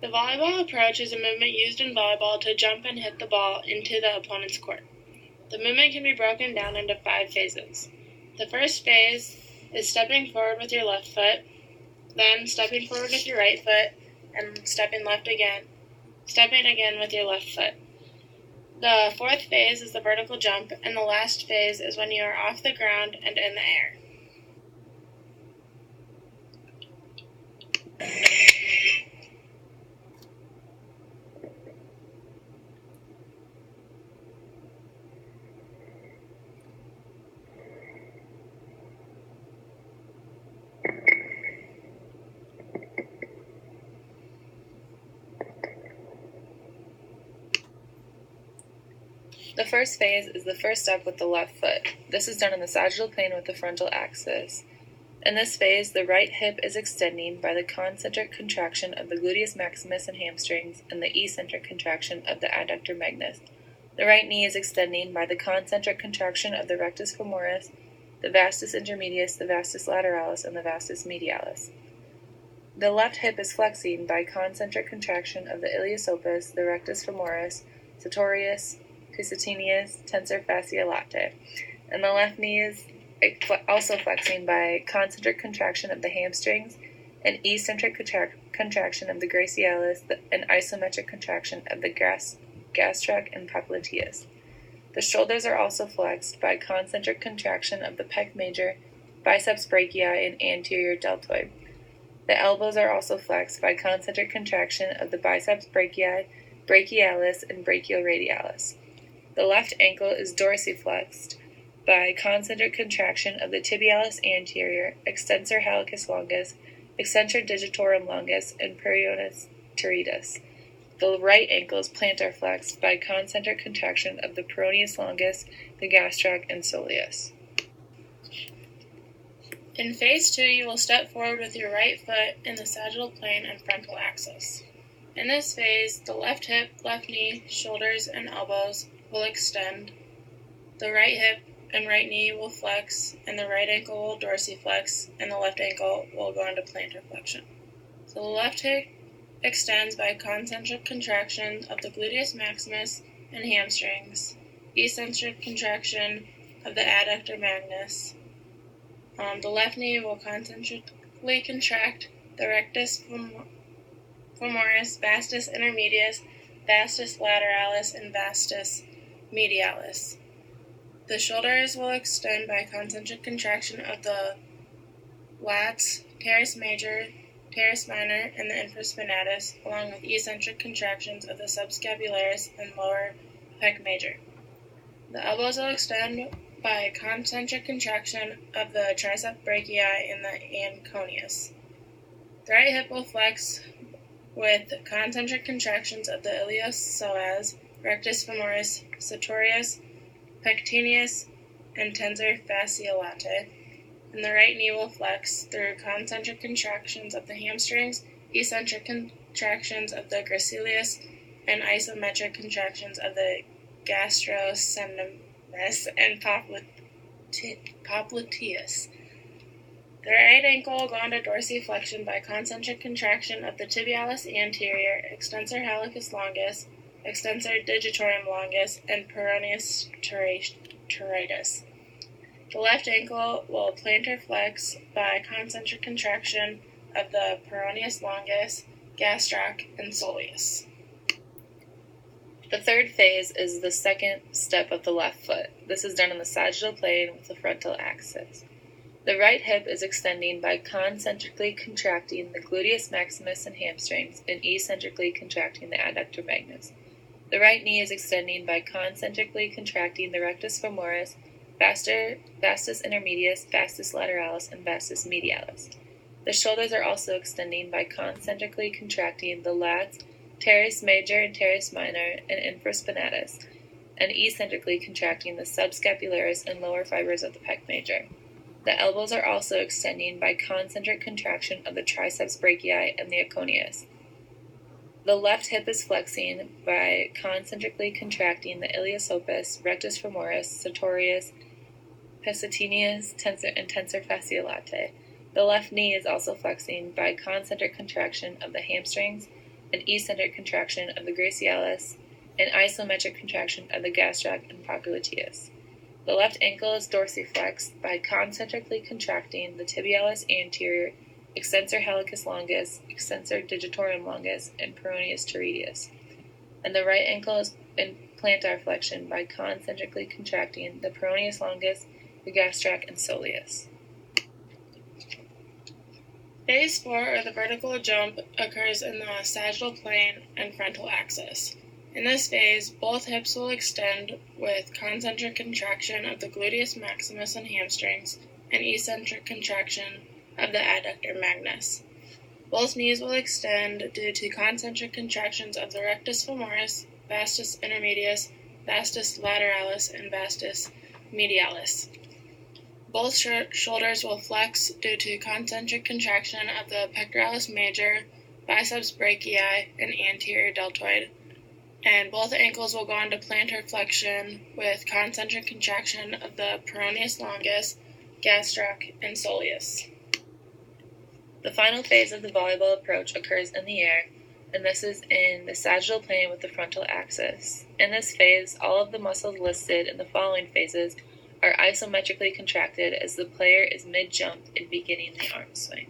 The volleyball approach is a movement used in volleyball to jump and hit the ball into the opponent's court. The movement can be broken down into 5 phases. The first phase is stepping forward with your left foot, then stepping forward with your right foot, and stepping again with your left foot. The fourth phase is the vertical jump, and the last phase is when you are off the ground and in the air. The first phase is the first step with the left foot. This is done in the sagittal plane with the frontal axis. In this phase, the right hip is extending by the concentric contraction of the gluteus maximus and hamstrings and the eccentric contraction of the adductor magnus. The right knee is extending by the concentric contraction of the rectus femoris, the vastus intermedius, the vastus lateralis, and the vastus medialis. The left hip is flexing by concentric contraction of the ilius opus, the rectus femoris, sartorius, cusitoneus, tensor fasciae latae, and the left knee is also flexing by concentric contraction of the hamstrings, and eccentric contraction of the gracialis, and isometric contraction of the gastrec and popliteus. The shoulders are also flexed by concentric contraction of the pec major, biceps brachii, and anterior deltoid. The elbows are also flexed by concentric contraction of the biceps brachii, brachialis, and brachioradialis. The left ankle is dorsiflexed by concentric contraction of the tibialis anterior, extensor hallucis longus, extensor digitorum longus, and peroneus teretus. The right ankle is plantar flexed by concentric contraction of the peroneus longus, the gastrec, and soleus. In phase 2, you will step forward with your right foot in the sagittal plane and frontal axis. In this phase, the left hip, left knee, shoulders, and elbows will extend. The right hip and right knee will flex, and the right ankle will dorsiflex, and the left ankle will go into plantar flexion. So the left hip extends by concentric contraction of the gluteus maximus and hamstrings, eccentric contraction of the adductor magnus. The left knee will concentrically contract the rectus femoris, vastus intermedius, vastus lateralis, and vastus medialis. The shoulders will extend by concentric contraction of the lats, teres major, teres minor, and the infraspinatus, along with eccentric contractions of the subscapularis and lower pec major. The elbows will extend by concentric contraction of the triceps brachii and the anconeus. The right hip will flex with concentric contractions of the iliopsoas, rectus femoris, sartorius, pectineus, and tensor fasciae latae, and the right knee will flex through concentric contractions of the hamstrings, eccentric contractions of the gracilis, and isometric contractions of the gastrocnemius and popliteus. The right ankle will go into dorsiflexion by concentric contraction of the tibialis anterior, extensor hallucis longus, extensor digitorum longus, and peroneus teretus. The left ankle will plantar flex by concentric contraction of the peroneus longus, gastrec, and soleus. The third phase is the second step of the left foot. This is done in the sagittal plane with the frontal axis. The right hip is extending by concentrically contracting the gluteus maximus and hamstrings and eccentrically contracting the adductor magnus. The right knee is extending by concentrically contracting the rectus femoris, vastus intermedius, vastus lateralis, and vastus medialis. The shoulders are also extending by concentrically contracting the lats, teres major and teres minor, and infraspinatus, and eccentrically contracting the subscapularis and lower fibers of the pec major. The elbows are also extending by concentric contraction of the triceps brachii and the aconeus. The left hip is flexing by concentrically contracting the ilius opus, rectus femoris, sartorius, cusitoneus, and tensor fasciae latae. The left knee is also flexing by concentric contraction of the hamstrings, an eccentric contraction of the gracialis, and isometric contraction of the gastroc and popliteus. The left ankle is dorsiflexed by concentrically contracting the tibialis anterior, extensor hallucis longus, extensor digitorum longus, and peroneus teredius. And the right ankle is in plantar flexion by concentrically contracting the peroneus longus, the gastroc, and soleus. Phase 4, or the vertical jump, occurs in the sagittal plane and frontal axis. In this phase, both hips will extend with concentric contraction of the gluteus maximus and hamstrings and eccentric contraction of the adductor magnus. Both knees will extend due to concentric contractions of the rectus femoris, vastus intermedius, vastus lateralis, and vastus medialis. Both shoulders will flex due to concentric contraction of the pectoralis major, biceps brachii, and anterior deltoid. And both ankles will go into plantar flexion with concentric contraction of the peroneus longus, gastroc, and soleus. The final phase of the volleyball approach occurs in the air, and this is in the sagittal plane with the frontal axis. In this phase, all of the muscles listed in the following phases are isometrically contracted as the player is mid-jump and beginning the arm swing.